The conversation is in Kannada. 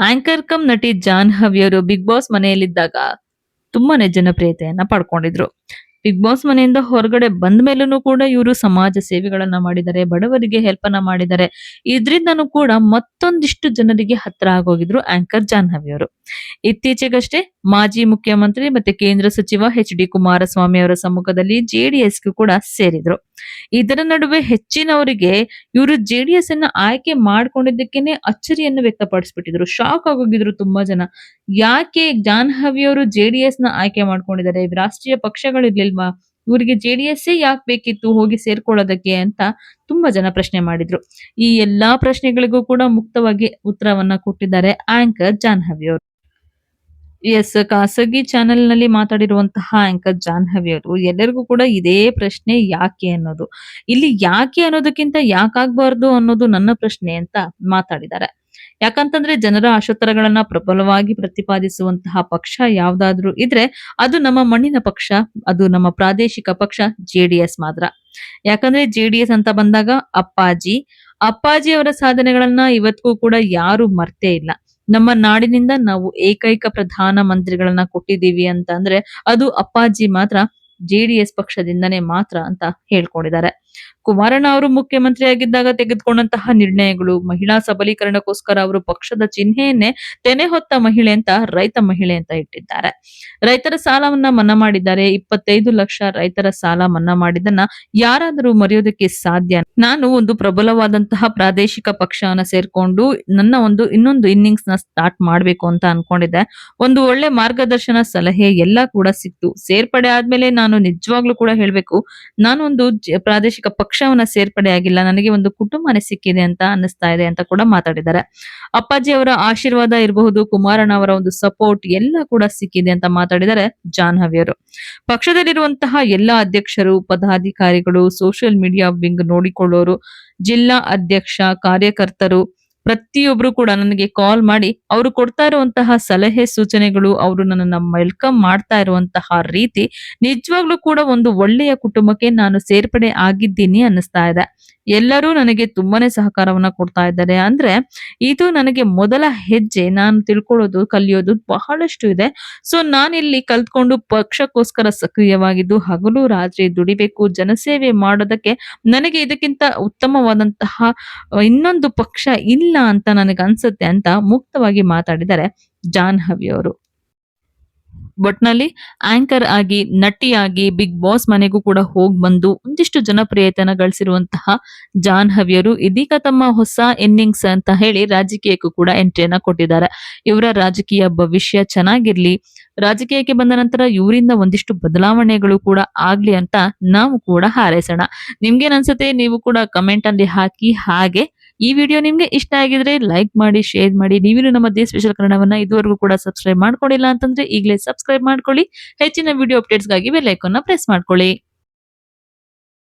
ಆಂಕರ್ ಕಮ್ ನಟಿ ಜಾಹ್ನವಿಯವರು ಬಿಗ್ ಬಾಸ್ ಮನೆಯಲ್ಲಿದ್ದಾಗ ತುಂಬಾನೇ ಜನಪ್ರಿಯತೆಯನ್ನ ಪಡ್ಕೊಂಡಿದ್ರು. ಬಿಗ್ ಬಾಸ್ ಮನೆಯಿಂದ ಹೊರಗಡೆ ಬಂದ ಮೇಲೂ ಕೂಡ ಇವರು ಸಮಾಜ ಸೇವೆಗಳನ್ನ ಮಾಡಿದ್ದಾರೆ, ಬಡವರಿಗೆ ಹೆಲ್ಪ್ ಅನ್ನ ಮಾಡಿದ್ದಾರೆ. ಇದ್ರಿಂದನೂ ಕೂಡ ಮತ್ತೊಂದಿಷ್ಟು ಜನರಿಗೆ ಹತ್ರ ಆಗೋಗಿದ್ರು ಆಂಕರ್ ಜಾಹ್ನವಿ ಅವರು. ಇತ್ತೀಚೆಗಷ್ಟೇ ಮಾಜಿ ಮುಖ್ಯಮಂತ್ರಿ ಮತ್ತೆ ಕೇಂದ್ರ ಸಚಿವ ಎಚ್.ಡಿ. ಕುಮಾರಸ್ವಾಮಿ ಅವರ ಸಮ್ಮುಖದಲ್ಲಿ ಜೆಡಿಎಸ್‌ಗೂ ಕೂಡ ಸೇರಿದ್ರು. ಇದರ ನಡುವೆ ಹೆಚ್ಚಿನವರಿಗೆ ಇವರು ಜೆಡಿಎಸ್ ಅನ್ನ ಆಯ್ಕೆ ಮಾಡ್ಕೊಂಡಿದ್ದಕ್ಕೇನೆ ಅಚ್ಚರಿಯನ್ನು ವ್ಯಕ್ತಪಡಿಸ್ಬಿಟ್ಟಿದ್ರು. ಶಾಕ್ ಆಗೋಗಿದ್ರು ತುಂಬಾ ಜನ. ಯಾಕೆ ಜಾಹ್ನವಿ ಅವರು ಜೆಡಿಎಸ್‌ನ ಆಯ್ಕೆ ಮಾಡ್ಕೊಂಡಿದ್ದಾರೆ? ರಾಷ್ಟ್ರೀಯ ಪಕ್ಷಗಳಿರ್ಲಿಲ್ವಾ? ಇವರಿಗೆ ಜೆಡಿಎಸ್ಸೇ ಯಾಕೆ ಬೇಕಿತ್ತು ಹೋಗಿ ಸೇರ್ಕೊಳ್ಳೋದಕ್ಕೆ ಅಂತ ತುಂಬಾ ಜನ ಪ್ರಶ್ನೆ ಮಾಡಿದ್ರು. ಈ ಎಲ್ಲಾ ಪ್ರಶ್ನೆಗಳಿಗೂ ಕೂಡ ಮುಕ್ತವಾಗಿ ಉತ್ತರವನ್ನ ಕೊಟ್ಟಿದ್ದಾರೆ ಆಂಕರ್ ಜಾಹ್ನವಿ ಅವರು. ಎಸ್, ಖಾಸಗಿ ಚಾನೆಲ್‌ನಲ್ಲಿ ಮಾತಾಡಿರುವಂತಹ ಆಂಕರ್ ಜಾಹ್ನವಿ ಅವರು ಎಲ್ಲರಿಗೂ ಕೂಡ ಇದೇ ಪ್ರಶ್ನೆ ಯಾಕೆ ಅನ್ನೋದು. ಇಲ್ಲಿ ಯಾಕೆ ಅನ್ನೋದಕ್ಕಿಂತ ಯಾಕಾಗ್ಬಾರ್ದು ಅನ್ನೋದು ನನ್ನ ಪ್ರಶ್ನೆ ಅಂತ ಮಾತಾಡಿದ್ದಾರೆ. ಯಾಕಂತಂದ್ರೆ ಜನರ ಆಶೋತ್ತರಗಳನ್ನ ಪ್ರಬಲವಾಗಿ ಪ್ರತಿಪಾದಿಸುವಂತಹ ಪಕ್ಷ ಯಾವ್ದಾದ್ರು ಇದ್ರೆ ಅದು ನಮ್ಮ ಮಣ್ಣಿನ ಪಕ್ಷ, ಅದು ನಮ್ಮ ಪ್ರಾದೇಶಿಕ ಪಕ್ಷ ಜೆಡಿಎಸ್ ಮಾತ್ರ. ಯಾಕಂದ್ರೆ ಜೆಡಿಎಸ್ ಅಂತ ಬಂದಾಗ ಅಪ್ಪಾಜಿ, ಅಪ್ಪಾಜಿ ಅವರ ಸಾಧನೆಗಳನ್ನ ಇವತ್ತಿಗೂ ಕೂಡ ಯಾರು ಮರ್ತೇ ಇಲ್ಲ. ನಮ್ಮ ನಾಡಿನಿಂದ ನಾವು ಏಕೈಕ ಪ್ರಧಾನ ಮಂತ್ರಿಗಳನ್ನ ಕೊಟ್ಟಿದ್ದೀವಿ ಅಂತ ಅಂದ್ರೆ ಅದು ಅಪ್ಪಾಜಿ ಮಾತ್ರ, ಜೆಡಿಎಸ್ ಪಕ್ಷದಿಂದನೇ ಮಾತ್ರ ಅಂತ ಹೇಳ್ಕೊಂಡಿದ್ದಾರೆ. ಕುಮಾರಣ್ಣ ಅವರು ಮುಖ್ಯಮಂತ್ರಿಯಾಗಿದ್ದಾಗ ತೆಗೆದುಕೊಂಡಂತಹ ನಿರ್ಣಯಗಳು, ಮಹಿಳಾ ಸಬಲೀಕರಣಕ್ಕೋಸ್ಕರ ಅವರು ಪಕ್ಷದ ಚಿಹ್ನೆಯನ್ನೇ ತೆನೆ ಹೊತ್ತ ಮಹಿಳೆ ಅಂತ ರೈತ ಮಹಿಳೆ ಅಂತ ಇಟ್ಟಿದ್ದಾರೆ. ರೈತರ ಸಾಲವನ್ನ ಮನ್ನಾ ಮಾಡಿದ್ದಾರೆ. 25 ಲಕ್ಷ ರೈತರ ಸಾಲ ಮನ್ನಾ ಮಾಡಿದ್ದನ್ನ ಯಾರಾದರೂ ಮರೆಯೋದಕ್ಕೆ ಸಾಧ್ಯ? ನಾನು ಒಂದು ಪ್ರಬಲವಾದಂತಹ ಪ್ರಾದೇಶಿಕ ಪಕ್ಷವನ್ನ ಸೇರ್ಕೊಂಡು ನನ್ನ ಒಂದು ಇನ್ನೊಂದು ಇನ್ನಿಂಗ್ಸ್ ನ ಸ್ಟಾರ್ಟ್ ಮಾಡ್ಬೇಕು ಅಂತ ಅನ್ಕೊಂಡಿದ್ದೆ. ಒಂದು ಒಳ್ಳೆ ಮಾರ್ಗದರ್ಶನ, ಸಲಹೆ ಎಲ್ಲ ಕೂಡ ಸಿಕ್ತು. ಸೇರ್ಪಡೆ ಆದ್ಮೇಲೆ ನಾನು ನಿಜವಾಗ್ಲೂ ಕೂಡ ಹೇಳ್ಬೇಕು, ನಾನು ಒಂದು ಪ್ರಾದೇಶಿಕ ಪಕ್ಷವನ್ನ ಸೇರ್ಪಡೆ ಆಗಿಲ್ಲ, ನನಗೆ ಒಂದು ಕುಟುಂಬನೇ ಸಿಕ್ಕಿದೆ ಅಂತ ಅನ್ನಿಸ್ತಾ ಇದೆ ಅಂತ ಕೂಡ ಮಾತಾಡಿದ್ದಾರೆ. ಅಪ್ಪಾಜಿ ಅವರ ಆಶೀರ್ವಾದ ಇರಬಹುದು, ಕುಮಾರಣ್ಣ ಅವರ ಒಂದು ಸಪೋರ್ಟ್ ಎಲ್ಲ ಕೂಡ ಸಿಕ್ಕಿದೆ ಅಂತ ಮಾತಾಡಿದ್ದಾರೆ ಜಾಹ್ನವಿ ಅವರು. ಪಕ್ಷದಲ್ಲಿರುವಂತಹ ಎಲ್ಲಾ ಅಧ್ಯಕ್ಷರು, ಪದಾಧಿಕಾರಿಗಳು, ಸೋಷಿಯಲ್ ಮೀಡಿಯಾ ವಿಂಗ್ ನೋಡಿಕೊಳ್ಳೋರು, ಜಿಲ್ಲಾ ಅಧ್ಯಕ್ಷ, ಕಾರ್ಯಕರ್ತರು ಪ್ರತಿಯೊಬ್ರು ಕೂಡ ನನಗೆ ಕಾಲ್ ಮಾಡಿ ಅವರು ಕೊಡ್ತಾ ಇರುವಂತಹ ಸಲಹೆ ಸೂಚನೆಗಳು, ಅವರು ನನ್ನನ್ನ ವೆಲ್ಕಮ್ ಮಾಡ್ತಾ ಇರುವಂತಹ ರೀತಿ ನಿಜವಾಗ್ಲೂ ಕೂಡ ಒಂದು ಒಳ್ಳೆಯ ಕುಟುಂಬಕ್ಕೆ ನಾನು ಸೇರ್ಪಡೆ ಆಗಿದ್ದೀನಿ ಅನ್ನಿಸ್ತಾ ಇದೆ. ಎಲ್ಲರೂ ನನಗೆ ತುಂಬಾನೇ ಸಹಕಾರವನ್ನ ಕೊಡ್ತಾ ಇದ್ದಾರೆ. ಅಂದ್ರೆ ಇದು ನನಗೆ ಮೊದಲ ಹೆಜ್ಜೆ. ನಾನು ತಿಳ್ಕೊಳ್ಳೋದು, ಕಲಿಯೋದು ಬಹಳಷ್ಟು ಇದೆ. ಸೊ ನಾನಿಲ್ಲಿ ಕಲ್ತ್ಕೊಂಡು ಪಕ್ಷಕ್ಕೋಸ್ಕರ ಸಕ್ರಿಯವಾಗಿದ್ದು ಹಗಲು ರಾತ್ರಿ ದುಡಿಬೇಕು, ಜನಸೇವೆ ಮಾಡೋದಕ್ಕೆ ನನಗೆ ಇದಕ್ಕಿಂತ ಉತ್ತಮವಾದಂತಹ ಇನ್ನೊಂದು ಪಕ್ಷ ಇಲ್ಲ ಅಂತ ನನಗೆ ಅನ್ಸುತ್ತೆ ಅಂತ ಮುಕ್ತವಾಗಿ ಮಾತಾಡಿದ್ದಾರೆ ಜಾಹ್ನವಿ ಅವರು. ಒಟ್ನಲ್ಲಿ ಆಂಕರ್ ಆಗಿ, ನಟಿಯಾಗಿ ಬಿಗ್ ಬಾಸ್ ಮನೆಗೂ ಕೂಡ ಹೋಗ್ ಬಂದು ಒಂದಿಷ್ಟು ಜನಪ್ರಿಯತೆಯನ್ನ ಗಳಿಸಿರುವಂತಹ ಜಾಹ್ನವಿಯರು ಇದೀಗ ತಮ್ಮ ಹೊಸ ಇನ್ನಿಂಗ್ಸ್ ಅಂತ ಹೇಳಿ ರಾಜಕೀಯಕ್ಕೂ ಕೂಡ ಎಂಟ್ರಿಯನ್ನ ಕೊಟ್ಟಿದ್ದಾರೆ. ಇವರ ರಾಜಕೀಯ ಭವಿಷ್ಯ ಚೆನ್ನಾಗಿರ್ಲಿ, ರಾಜಕೀಯಕ್ಕೆ ಬಂದ ನಂತರ ಇವರಿಂದ ಒಂದಿಷ್ಟು ಬದಲಾವಣೆಗಳು ಕೂಡ ಆಗ್ಲಿ ಅಂತ ನಾವು ಕೂಡ ಹಾರೈಸೋಣ. ನಿಮ್ಗೇನ್ ಅನ್ಸುತ್ತೆ? ನೀವು ಕೂಡ ಕಮೆಂಟ್ ಅಲ್ಲಿ ಹಾಕಿ. ಹಾಗೆ ಈ ವಿಡಿಯೋ ನಿಮ್ಗೆ ಇಷ್ಟ ಆಗಿದ್ರೆ ಲೈಕ್ ಮಾಡಿ, ಶೇರ್ ಮಾಡಿ. ನೀವಿನ್ನು ನಮ್ಮ ದೇ ಸ್ಪೆಷಲ್ ಕನ್ನಡವನ್ನ ಇದುವರೆಗೂ ಕೂಡ ಸಬ್ಸ್ಕ್ರೈಬ್ ಮಾಡ್ಕೊಂಡಿಲ್ಲ ಅಂತಂದ್ರೆ ಈಗಲೇ ಸಬ್ಸ್ಕ್ರೈಬ್ ಮಾಡ್ಕೊಳ್ಳಿ. ಹೆಚ್ಚಿನ ವಿಡಿಯೋ ಅಪ್ಡೇಟ್ಸ್‌ಗಾಗಿ ಬೆಲ್ ಐಕಾನ್ ನ ಪ್ರೆಸ್ ಮಾಡ್ಕೊಳ್ಳಿ.